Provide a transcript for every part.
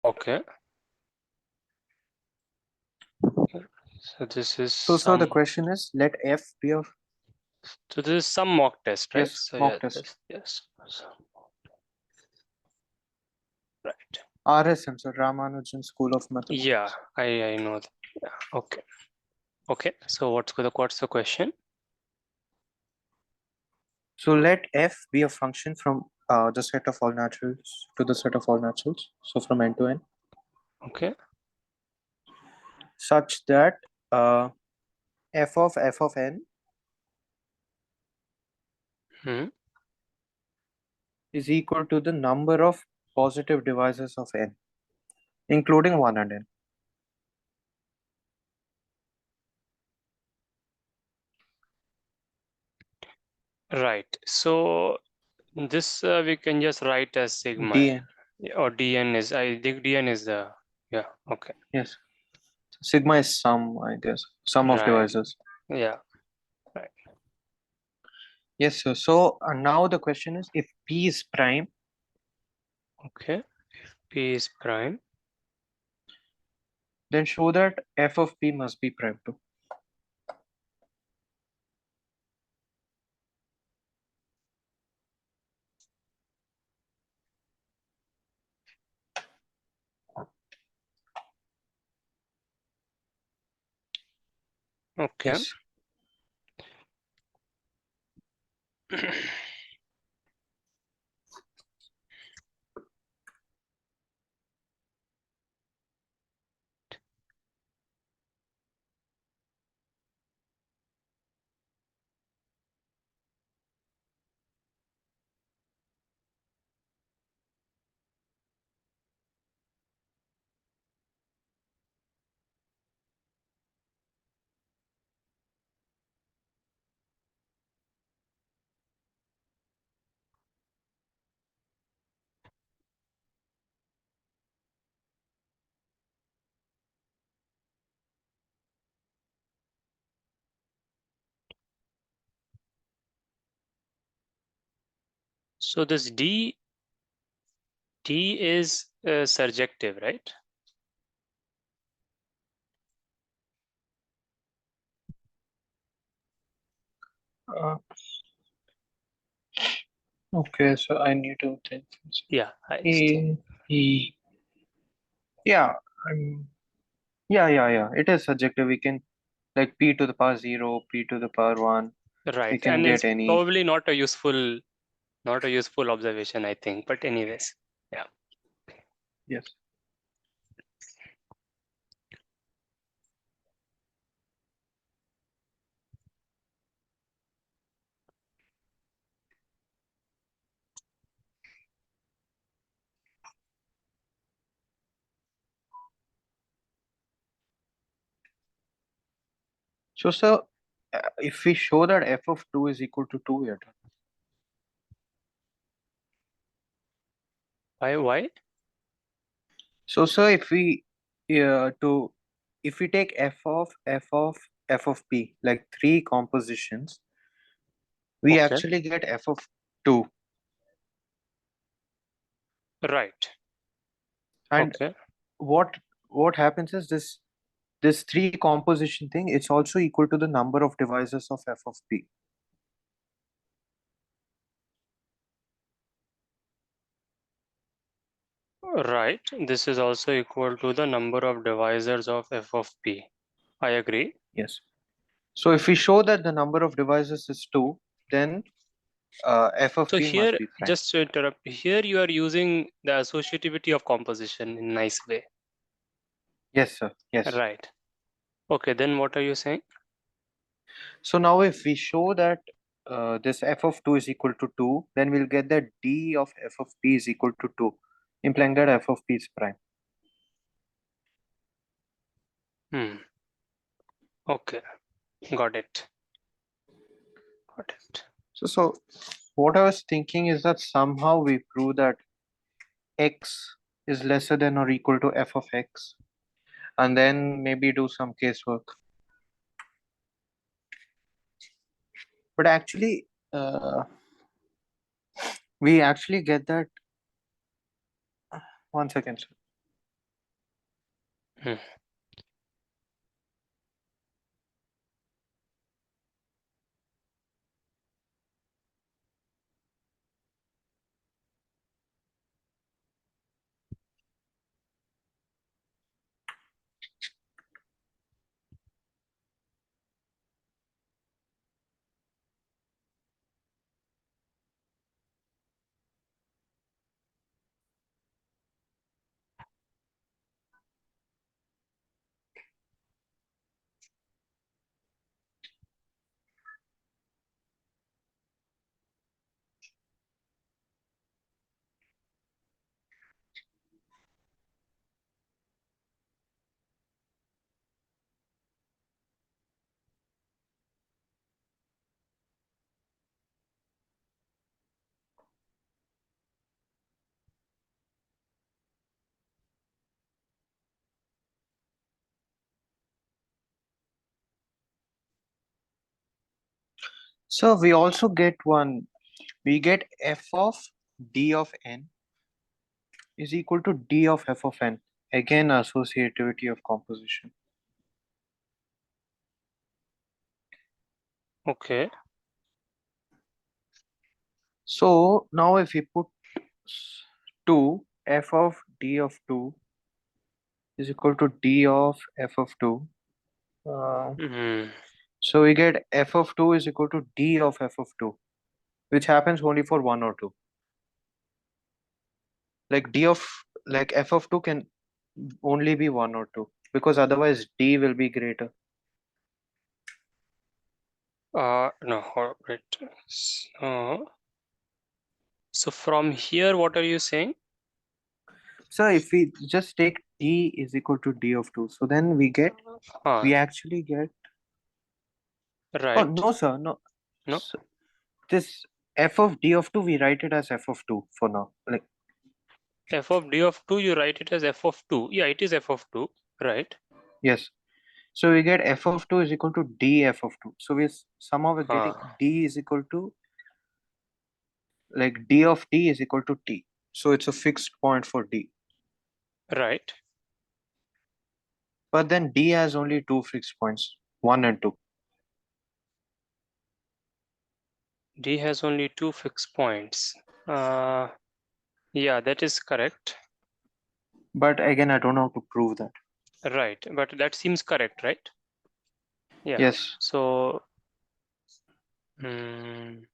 Okay. So this is So the question is, let F be of, so this is some mock test, right? yes, So mock yeah, test. yes. So, right. RSM, so Ramanujan School of Mathematics. Yeah, I know that. Yeah. Okay. Okay. So what's the question? So let F be a function from the set of all naturals to the set of all naturals. So from n to n, Okay. such that f of n Hmm. is equal to the number of positive divisors of n, including 1 and n. Right. So this we can just write as sigma dn. or dn is, I think dn is the, yeah. Okay. Yes. Sigma is sum, I guess. Sum of Right. divisors. Yeah. Right. Yes, sir. So now the question is, if P is prime, Okay. P is prime. then show that f of P must be prime too. Okay. Yes. So this D is surjective, right? Uh, okay, so I need to think. Yeah. E, E. Yeah, yeah. It is subjective. We can like P to the power 0, P to the power 1. We Right. can And it's get any. probably not a useful observation, I think. But anyways, yeah. Yes. So, sir, if we show that f of 2 is equal to 2 yet. Why? So, sir, if we take f of p, like 3 compositions, we Okay. actually get f of 2. Right. And Okay. what happens is this 3 composition thing, it's also equal to the number of divisors of f of p. Right. This is also equal to the number of divisors of f of p. I agree. Yes. So if we show that the number of divisors is 2, then f of So p must here, be prime. just to interrupt, here you are using the associativity of composition in a nice way. Yes, sir. Yes. Right. Okay, then what are you saying? So now if we show that this f of 2 is equal to 2, then we'll get that d of f of p is equal to 2, implying that f of p is prime. Okay, got it. Got it. So what I was thinking is that somehow we prove that x is lesser than or equal to f of x, and then maybe do some casework. But actually, we actually get that. One second, sir. Hmm. So we also get one. We get f of d of n is equal to d of f of n. Again, associativity of composition. Okay. So now if we put 2, f of d of 2 is equal to d of f of 2. Hmm. So we get f of 2 is equal to d of f of 2, which happens only for 1 or 2. Like d of, like f of 2 can only be 1 or 2, because otherwise d will be greater. No, wait. So from here, what are you saying? So if we just take d is equal to d of 2, so then we actually get, oh Right. no sir, no. No. So this f of d of 2, we write it as f of 2 for now. Like, F of d of 2, you write it as f of 2. Yeah, it is f of 2. Right. yes. So we get f of 2 is equal to df of 2. So somehow we're getting d is equal to, like, d of t is equal to t. So it's a fixed point for d. Right. But then d has only two fixed points, 1 and 2. D has only two fixed points. Yeah, that is correct. But again, I don't know how to prove that. Right. But that seems correct, right? Yeah. Yes. So, mm,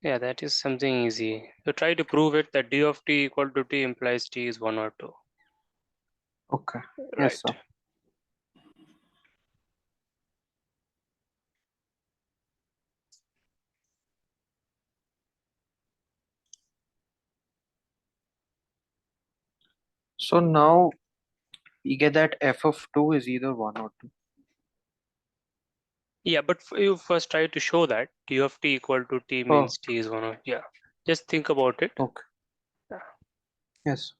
yeah, that is something easy. So try to prove it that d of t equal to t implies t is 1 or 2. Okay. Yes, Right. sir. So now we get that f of 2 is either 1 or 2. Yeah, but you first try to show that t of t equal to t Oh, means t is 1 or, yeah. Just think about it. okay. Yeah. Yes.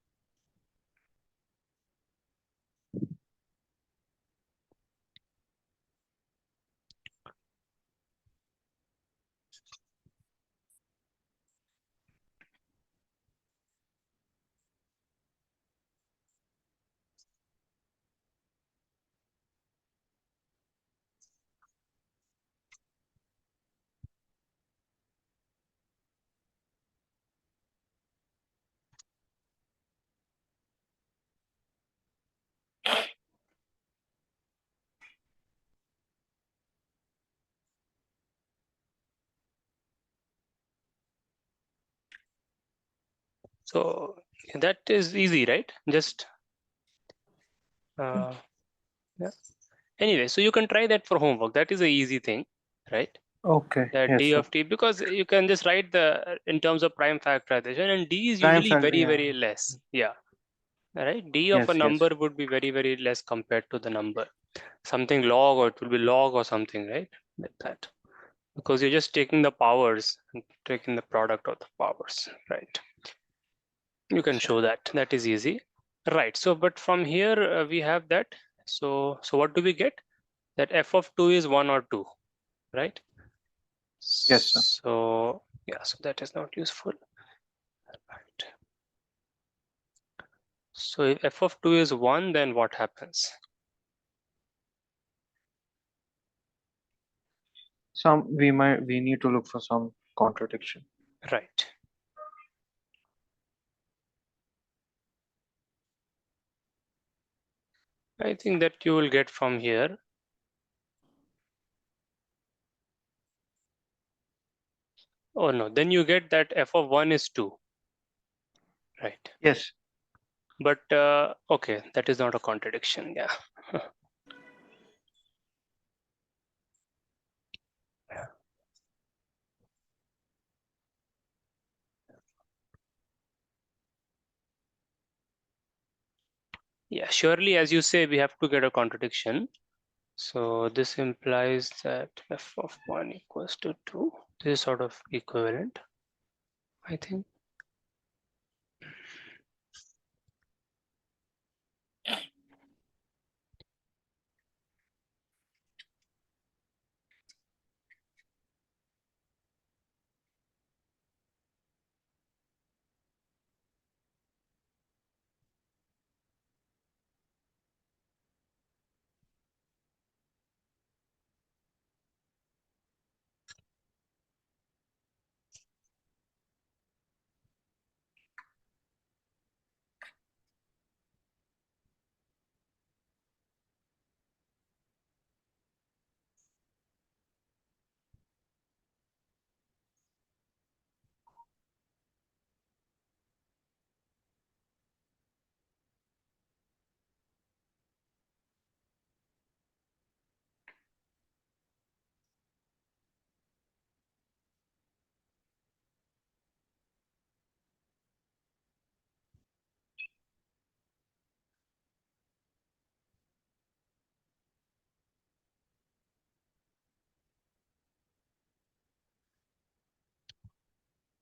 So that is easy, right? Just uh, yeah. Anyway, so you can try that for homework. That is a easy thing, right? Okay. That Yes, d sir. of t, because you can just write the in terms of prime factorization, and d is Prime usually factor. very, Yeah. very less. Yeah, right. D of a Yes, yes. number would be very, very less compared to the number. Something log, or it will be log or something, right? Like that. Because you're just taking the powers and taking the product of the powers, right? You can show that. That is easy, right? So, but from here we have that. So what do we get? That f of 2 is 1 or 2, right? Yes, sir. So yeah, so that is not useful, right? So if f of 2 is 1, then what happens? We need to look for some contradiction. Right. I think that you will get from here. Oh no, then you get that f of 1 is 2. Right. Yes. But okay, that is not a contradiction. Yeah. Yeah, surely, as you say, we have to get a contradiction. So this implies that f of 1 equals to 2. This is sort of equivalent, I think.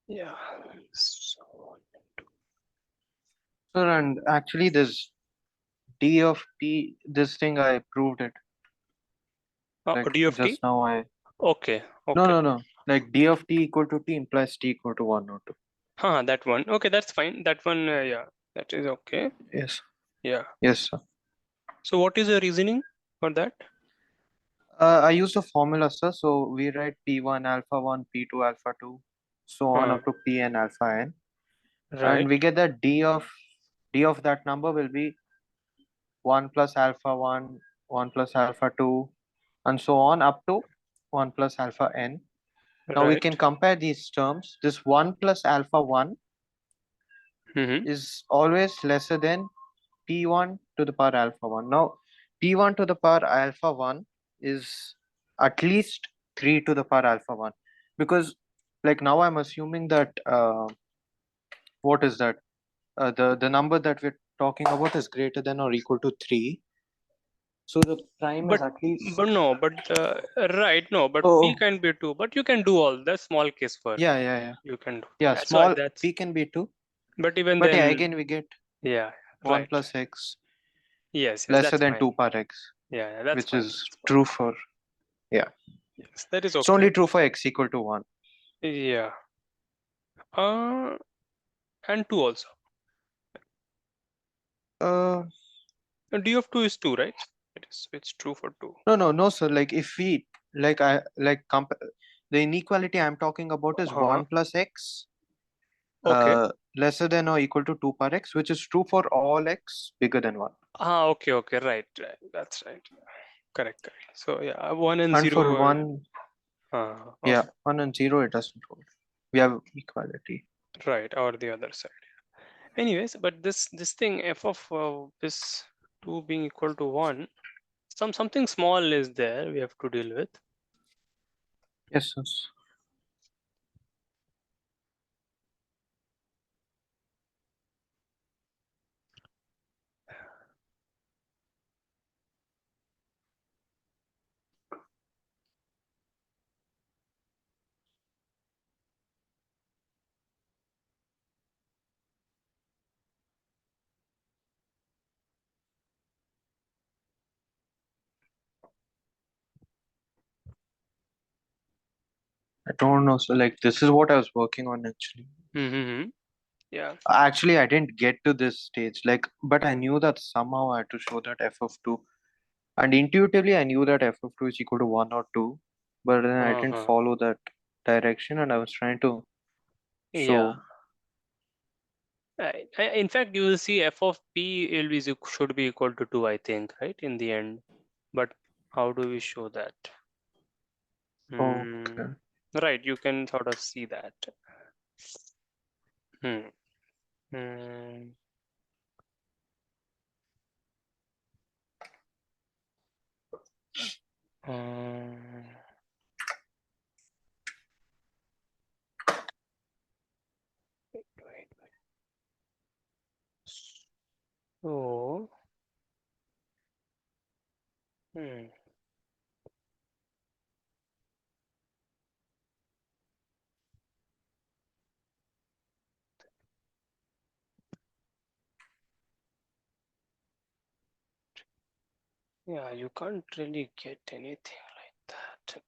Yeah. So, Sir, and actually this d of p, this thing I proved it. Like d of t? just now I Okay, no okay. no no. Like d of t equal to t implies t equal to 1 or 2. Huh, that one. Okay, that's fine. That one, yeah, that is okay. Yes. Yeah. Yes, sir. So what is the reasoning for that? I used a formula, sir. So we write P1 alpha 1, P2 alpha 2, so on Huh, up to Pn alpha n. And right. we get that d of that number will be 1 plus alpha 1, 1 plus alpha 2, and so on up to 1 plus alpha n. Now we Right. can compare these terms. This 1 plus alpha 1 Mm-hmm. is always lesser than P1 to the power alpha 1. Now, P1 to the power alpha 1 is at least 3 to the power alpha 1. Because, like, now I'm assuming that, what is that? The number that we're talking about is greater than or equal to 3. So the prime is But at least. but no, but right, no, but Oh, p oh, can be 2, but you can do all the small case for yeah, yeah, yeah. you can do. Yeah, Yeah, so small that's p can be 2. but even But yeah, then, again, we get yeah, 1 right. plus x Yes, yes, lesser that's than fine. 2 power x, Yeah, yeah, that's which fine. is That's fine. true for, yeah. Yes, that is It's only okay. true for x equal to 1. Yeah. Uh, and 2 also. Uh, D of 2 is 2, right? It's true for 2. no, sir. Like if we the inequality I'm talking about is Uh-huh. 1 plus x Okay. lesser than or equal to 2 per x, which is true for all x bigger than 1. Ah, okay, okay, right, right. That's right. Correct, correct. So yeah, 1 and And for 0. 1, yeah, Okay, 1 and 0, it doesn't hold. We have equality. right, or the other side. Anyways, but this thing f of this 2 being equal to 1, something small is there we have to deal with. Yes, yes. I don't know. So like this is what I was working on actually. Mm-hmm. Yeah. Actually, I didn't get to this stage, like, but I knew that somehow I had to show that f of 2. And intuitively, I knew that f of 2 is equal to 1 or 2, but then I didn't Uh-huh. follow that direction and I was trying to Yeah. show. In fact, you will see f of p should be equal to 2, I think, right, in the end. But how do we show that? Okay. Right, you can sort of see that. Hmm. Hmm. Um, wait. So, hmm. Yeah, you can't really get anything like that.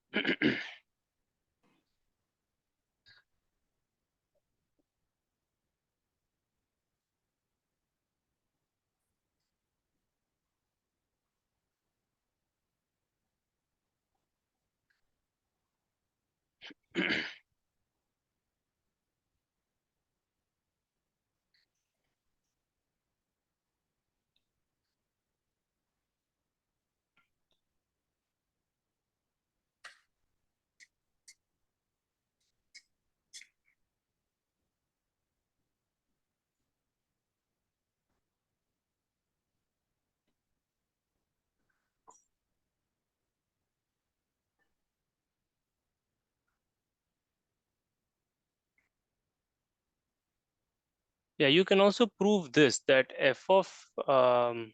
Yeah, you can also prove this, that f of no,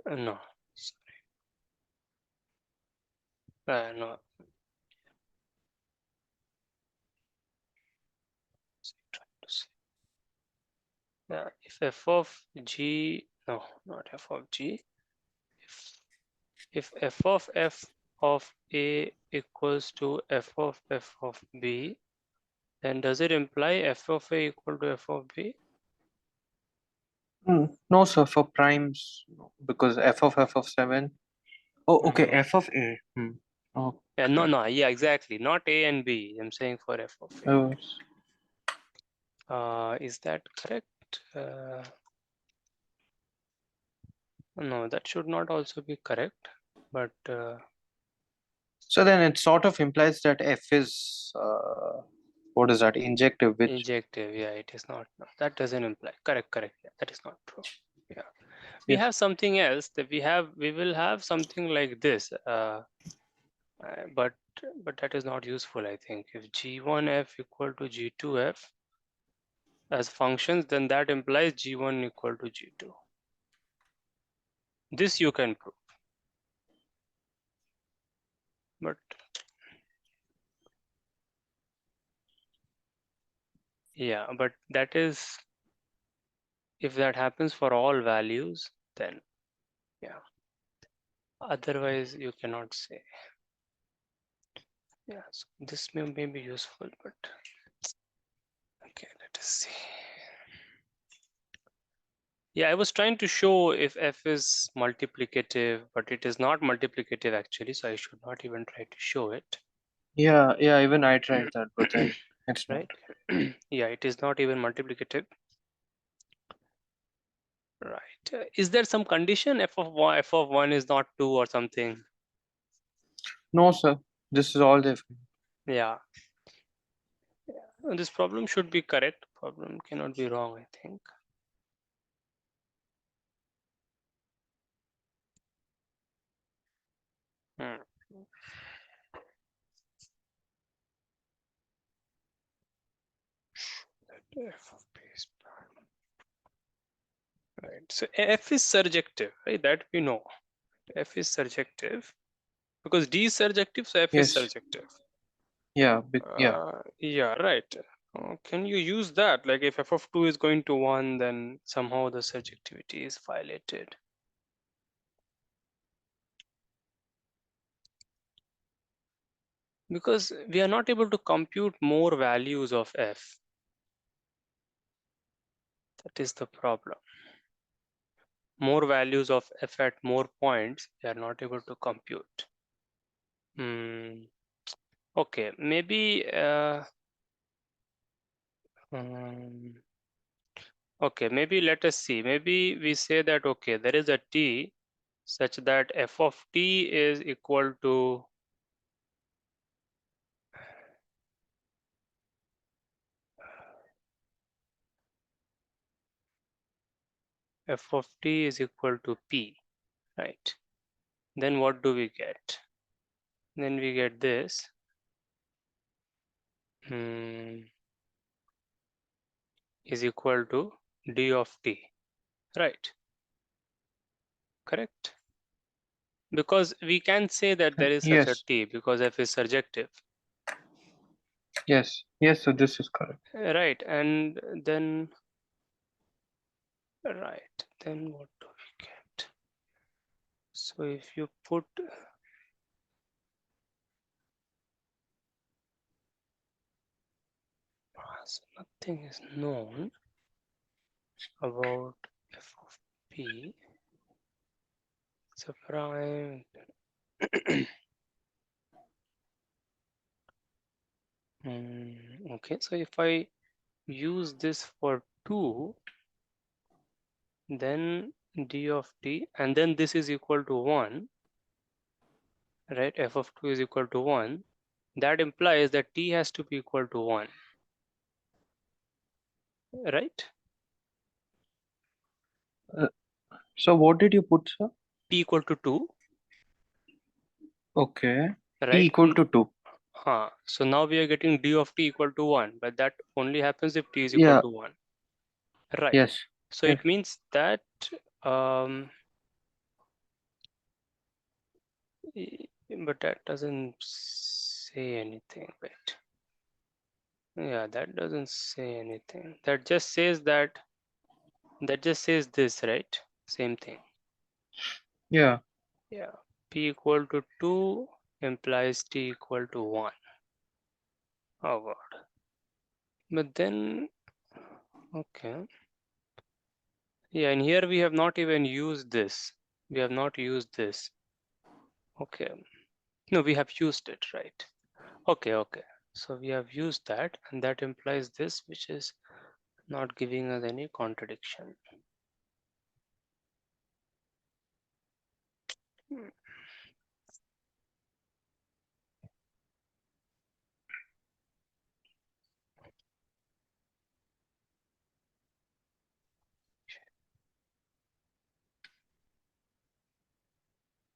no. Trying to say. Yeah, if f of g, no, not f of g. If f of a equals to f of b, then does it imply f of a equal to f of b? No, sir, for primes, no, because f of 7. Oh, okay, Mm-hmm. f of a. Yeah, no, Okay. no, yeah, exactly. Not a and b. I'm saying for f of Oh, a. Is that correct? No, that should not also be correct. But so then it sort of implies that f is what is that, injective, which injective, yeah, it is not. No, that doesn't imply. Correct, correct. Yeah, that is not true. Yeah, we yes. have something else that we will have something like this. But that is not useful, I think. If g1f equal to g2f as functions, then that implies g1 equal to g2. This you can prove, but yeah, but that is, if that happens for all values, then yeah. Otherwise, you cannot say. Yeah, so this may be useful, but okay, let us see. Yeah, I was trying to show if f is multiplicative, but it is not multiplicative actually, so I should not even try to show it. Yeah, even I tried that, but then it's not. Right? Yeah, it is not even multiplicative. Right. Is there some condition f of 1 is not 2 or something? No, sir, this is all different. Yeah. This problem should be correct. Problem cannot be wrong, I think. Hmm. F of p is prime. Right. So f is surjective, right? That we know. F is surjective because D is surjective, so F is Yes. surjective. Yeah, yeah. Yeah, right. Can you use that? Like if f of 2 is going to 1, then somehow the surjectivity is violated. Because we are not able to compute more values of f. That is the problem. More values of f at more points, we are not able to compute. Okay, maybe okay, maybe let us see. Maybe we say that okay, there is a t such that f of t is equal to f of t is equal to p, right? Then what do we get? Then we get this. Is equal to d of t, right? Correct? Because we can say that there is such a Yes, t because f is surjective, yes, yes. So this is correct. right? And then, right, then what do we get? So if you put, so nothing is known about f of p, it's a prime. Okay, so if I use this for 2, then d of t, and then this is equal to 1, right? F of 2 is equal to 1. That implies that t has to be equal to 1, right? Uh, so what did you put, sir? T equal to 2, Okay, t right? equal to 2. So now we are getting d of t equal to 1, but that only happens if t is equal Yeah, to 1, right? yes, So yes. it means that, um, but that doesn't say anything, wait. Yeah, that doesn't say anything. That just says this, right? Same thing. Yeah. Yeah. P equal to 2 implies t equal to 1. Oh god. But then, okay. Yeah, and here we have not even used this. We have not used this. Okay. No, we have used it, right? Okay, okay. So we have used that, and that implies this, which is not giving us any contradiction. Hmm.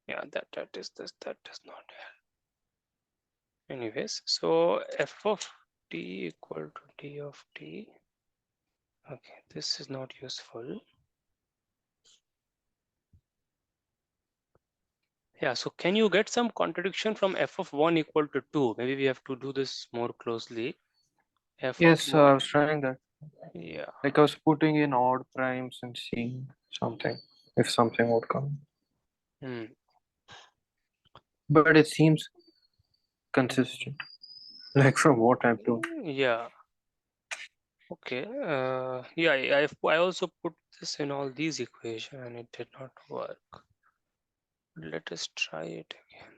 Yeah, that is this. That does not help. Anyways, so f of t equal to d of t. Okay, this is not useful. Yeah, so can you get some contradiction from f of 1 equal to 2? Maybe we have to do this more closely. F of Yes, sir, 1, I was trying that. yeah. Like I was putting in odd primes and seeing something, if something would come. Hmm. But it seems consistent, like from what I've done. Yeah, okay. Yeah, I also put this in all these equations and it did not work. Let us try it again.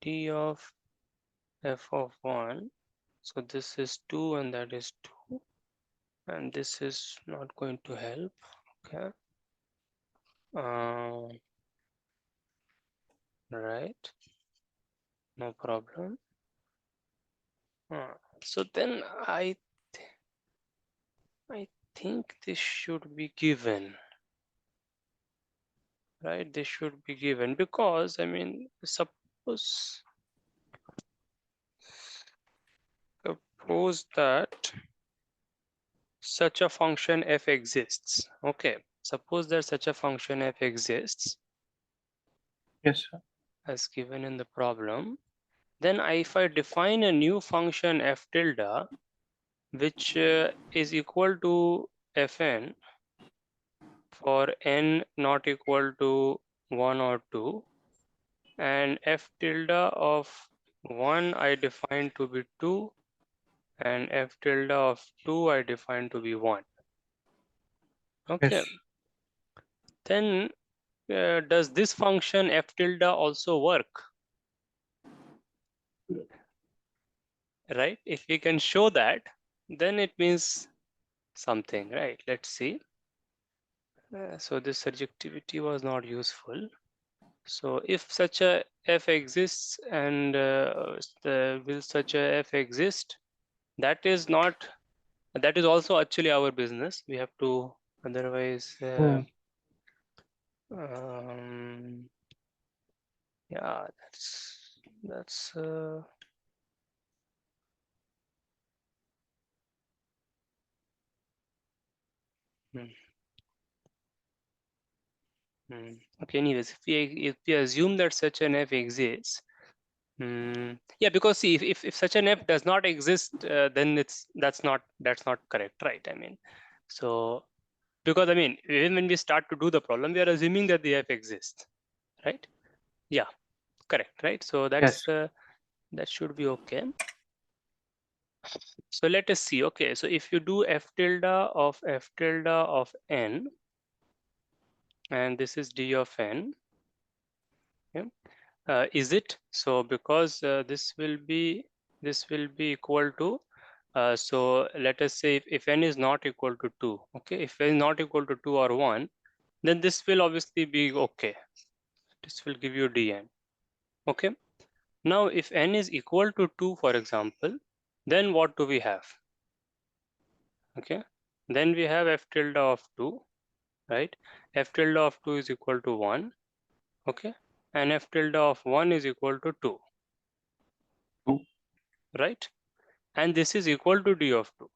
D of f of 1. So this is 2 and that is 2. And this is not going to help. Okay. Right. No problem. So then I think this should be given, right? This should be given because I mean suppose that such a function f exists. Okay, suppose that such a function f exists Yes, sir. as given in the problem. Then if I define a new function f tilde which is equal to fn for n not equal to 1 or 2, and f tilde of 1 I define to be 2 and f tilde of 2 I define to be 1. Okay. Yes. Then does this function f tilde also work? Right? If we can show that, then it means something, right? Let's see. So this surjectivity was not useful. So if such a f exists and will such a f exist, that is not, that is also actually our business. We have to, otherwise, Hmm. um, yeah, that's hmm, okay. Anyways, if we assume that such an f exists, yeah, because see, if such an f does not exist, then that's not correct, right? I mean, so because I mean, even when we start to do the problem, we are assuming that the f exists, right? Yeah, correct, right? So Yes. that should be okay. So let us see. Okay, so if you do f tilde of n, and this is d of n, yeah, is it so? Because this will be equal to. So let us say if n is not equal to 2, okay, if n is not equal to 2 or 1, then this will obviously be okay. This will give you dn. Okay. Now, if n is equal to 2, for example, then what do we have? Okay. Then we have f tilde of 2, right? F tilde of 2 is equal to 1. Okay. And f tilde of 1 is equal to 2, 2. right? And this is equal to d of 2,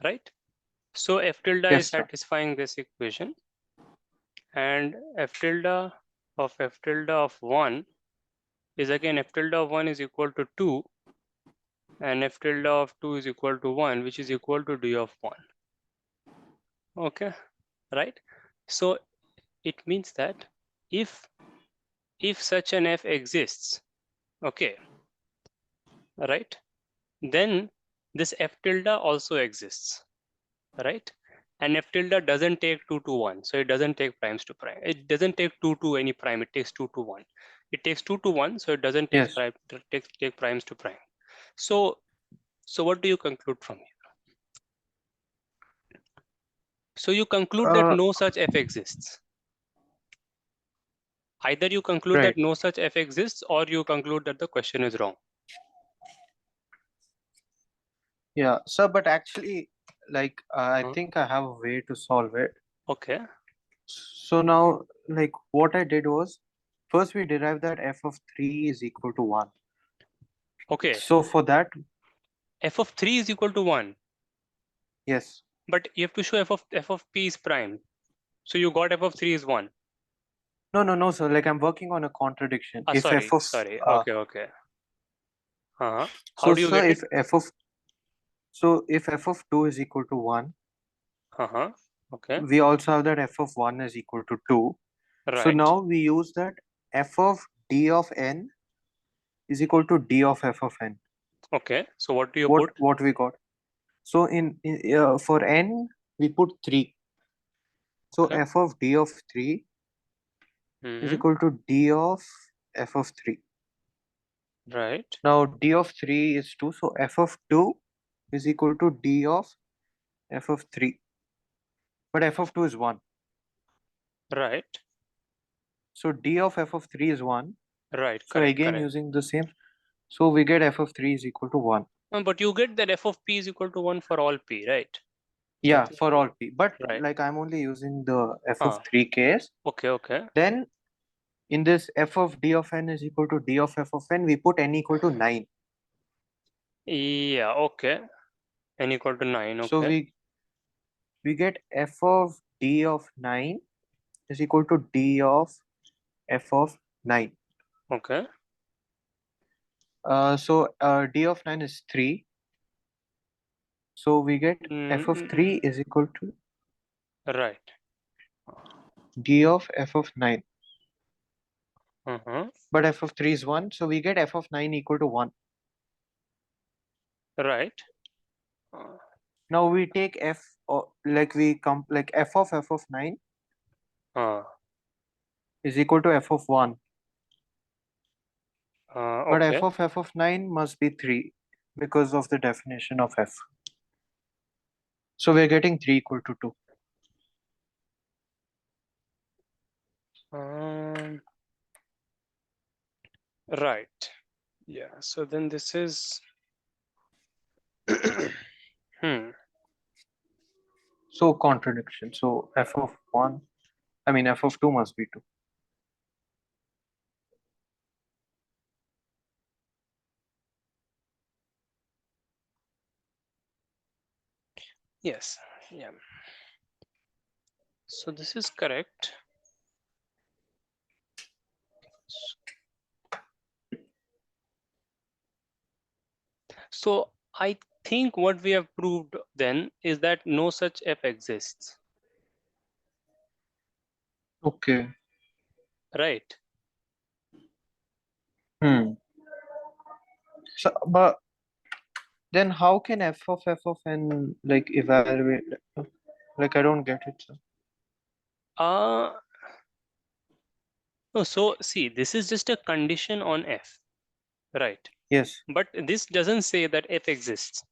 right? So f tilde is Yes, sir. satisfying this equation, and f tilde of 1 is again f tilde of 1 is equal to 2, and f tilde of 2 is equal to 1, which is equal to d of 1. Okay, right? So it means that if such an f exists, okay, right, then this f tilde also exists, right? And f tilde doesn't take 2 to 1, so it doesn't take primes to prime. It doesn't take 2 to any prime. It takes 2 to 1. It takes 2 to 1, so it doesn't take Yes. take primes to prime. So what do you conclude from here? So you conclude that Uh, no such f exists. Either you conclude that right. no such f exists, or you conclude that the question is wrong. Yeah, sir, but actually, like, I Huh? think I have a way to solve it. Okay. So now, like, what I did was, first we derived that f of 3 is equal to 1. Okay. So for that, F of 3 is equal to 1, yes. but you have to show f of p is prime. So you got f of 3 is 1. No, no, no, sir. Like, I'm working on a contradiction. Ah, If f sorry, of, sorry. uh, Okay, okay. Uh-huh. How so do you sir, get it? if f of 2 is equal to 1, Uh-huh. Okay. we also have that f of 1 is equal to 2. So Right. now we use that f of d of n is equal to d of f of n. Okay. So what do you What put? what we got? So for n we put 3. So Okay. f of d of 3 is Mm-hmm. equal to d of f of 3. Right. Now d of 3 is 2, so f of 2 is equal to d of f of 3. But f of 2 is 1. Right. So d of f of 3 is 1. Right. So Correct. again Correct. using the same, so we get f of 3 is equal to 1. But you get that f of p is equal to 1 for all p, right? Yeah, That is for all p. But right. like I'm only using the f of Ah. 3 case. Okay. Okay. Then in this f of d of n is equal to d of f of n, we put n equal to 9. Yeah. Okay. N equal to 9. So Okay. we get f of d of 9 is equal to d of f of 9. Okay. D of 9 is 3. So we get f of 3 Mm, is equal to right. d of f of 9. Uh-huh. But f of 3 is 1. So we get f of 9 equal to 1. Right. Now we take f, or like f of 9 is equal to f of 1. But Okay. f of 9 must be 3 because of the definition of f. So we're getting 3 equal to 2. Right. Yeah. So then this is So contradiction. So f of 1, I mean f of 2 must be 2. Yes. Yeah. So this is correct. So I think what we have proved then is that no such f exists. Okay. Right. So, but then how can f of n like evaluate? Like I don't get it. So. Uh no, so see, this is just a condition on f, right? Yes. But this doesn't say that f exists.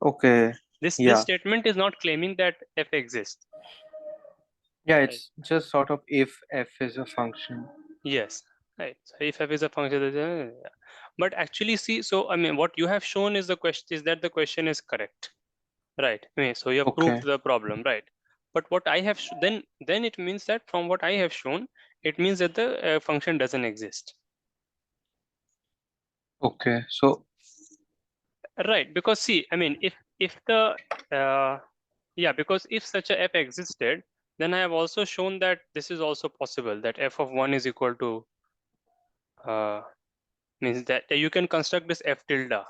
Okay. This Yeah. statement is not claiming that f exists. Yeah. Right. It's just sort of if f is a function. Yes. Right. So if f is a function, yeah. But actually, see, so I mean, what you have shown is the question is that the question is correct, right? I mean, so you have proved Okay. the problem, right? But what I have then it means that from what I have shown, it means that the function doesn't exist, Okay. So right? Because see, I mean, if the yeah, because if such a f existed, then I have also shown that this is also possible, that f of 1 is equal to means that you can construct this f tilde.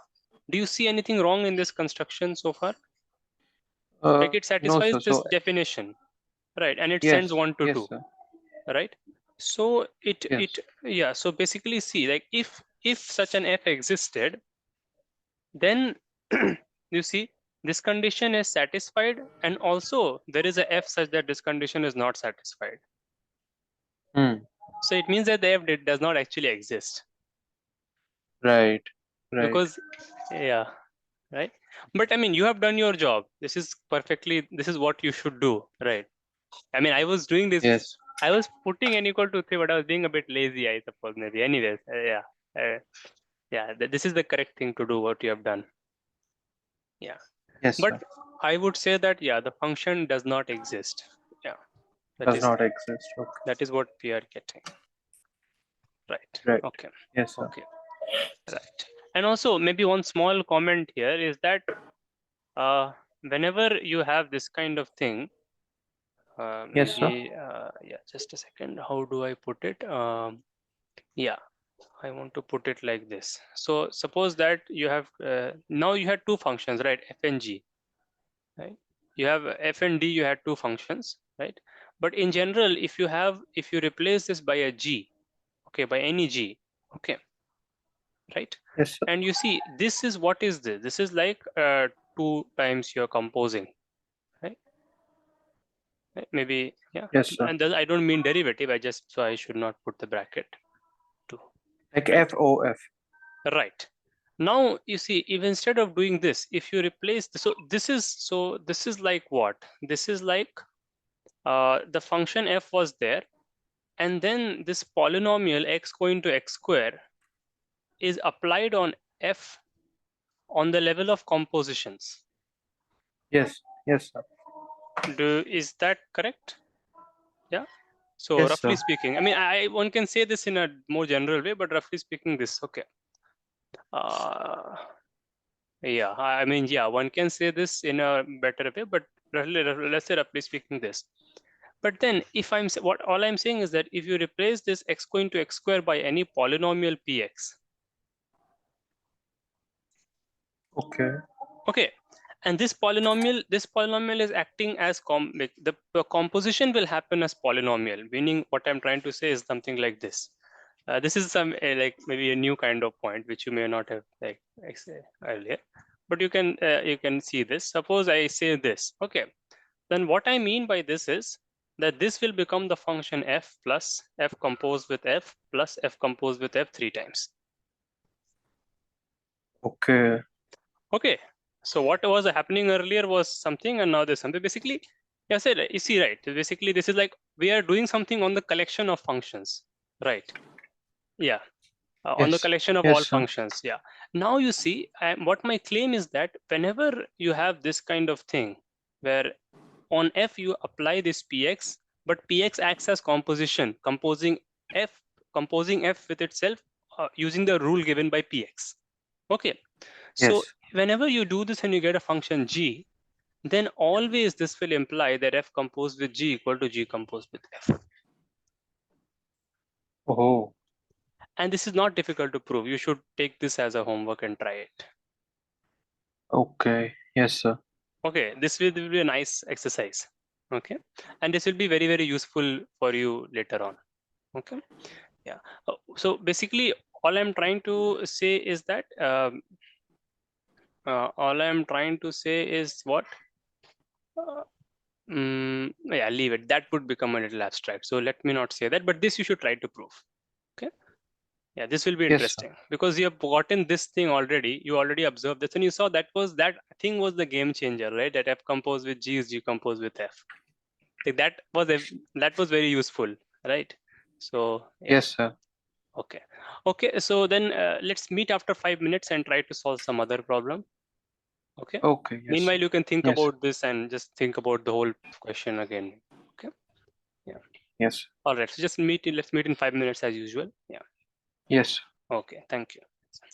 Do you see anything wrong in this construction so far? Like it no, satisfies sir. this So definition, right? And it sends yes. 1 to Yes, 2, sir. right? So it Yes. yeah, so basically see, like if such an f existed, then you see this condition is satisfied, and also there is a f such that this condition is not satisfied. Hmm. So it means that the f does not actually exist, Right. Right. because yeah, right? But I mean, you have done your job. This is what you should do, right? I mean, I was doing this, Yes. I was putting n equal to 3, but I was being a bit lazy, I suppose, maybe. Anyways, uh, yeah, this is the correct thing to do, what you have done. Yeah. Yes, But sir. I would say that, yeah, the function does not exist. Yeah, that Does is not exist. Okay. what we are getting. Right. Right. Okay. Yes, sir. Okay. Right. And also, maybe one small comment here is that whenever you have this kind of thing, Yes, sir. maybe, yeah, just a second. How do I put it? Yeah, I want to put it like this. So suppose that you have, now you had two functions, right? F and G, right? You have f and d, you had two functions, right? But in general, if you replace this by a g, okay, by any g, okay, right? Yes, sir. And you see, this is what is this? This is like 2 times you're composing, right? Maybe, yeah. Yes, sir. And I don't mean derivative. So I should not put the bracket too, Like right? f o f. Right. Now you see, if instead of doing this, if you replace this, so this is like what? This is like the function f was there, and then this polynomial x going to x square is applied on f on the level of compositions. Yes. Yes, sir. Is that correct? Yeah. So Yes, roughly sir. speaking, I mean, one can say this in a more general way, but roughly speaking, this okay. Uh, yeah, I mean, yeah, one can say this in a better way, but let's say roughly speaking this. But then if all I'm saying is that if you replace this x going to x square by any polynomial px, Okay. okay, and this polynomial is acting as like the composition will happen as polynomial, meaning what I'm trying to say is something like this. This is some like maybe a new kind of point which you may not have like earlier, but you can see this. Suppose I say this, okay, then what I mean by this is that this will become the function f plus f composed with f plus f composed with f 3 times. Okay. Okay, so what was happening earlier was something, and now there's something. Basically, yeah, say you see, right? Basically, this is like we are doing something on the collection of functions, right? Yeah, on the Yes. collection of Yes, all sir. functions. Yeah. Now you see, what my claim is that whenever you have this kind of thing, where on f you apply this px, but px acts as composition, f, composing f with itself using the rule given by px. Okay. So Yes. whenever you do this and you get a function g, then always this will imply that f composed with g equal to g composed with f. Oh. And this is not difficult to prove. You should take this as a homework and try it. Okay. Yes, sir. Okay, this will be a nice exercise. Okay, and this will be very, very useful for you later on. Okay, yeah. So basically, all I'm trying to say is that all I'm trying to say is what? Yeah, leave it. That would become a little abstract. So let me not say that, but this you should try to prove. Okay. Yeah, this will be Yes, sir. interesting because you have gotten this thing already. You already observed this, and you saw that thing was the game changer, right? That f composed with g is g composed with f. Like that was very useful, right? So yeah, Yes, sir. okay, okay. So then let's meet after 5 minutes and try to solve some other problem. Okay. Okay. Yes, sir. Meanwhile, you can think Yes. about this and just think about the whole question again. Okay. Yeah. Yes. All right. So just meet. Let's meet in 5 minutes as usual. Yeah. Yes. Okay. Thank you.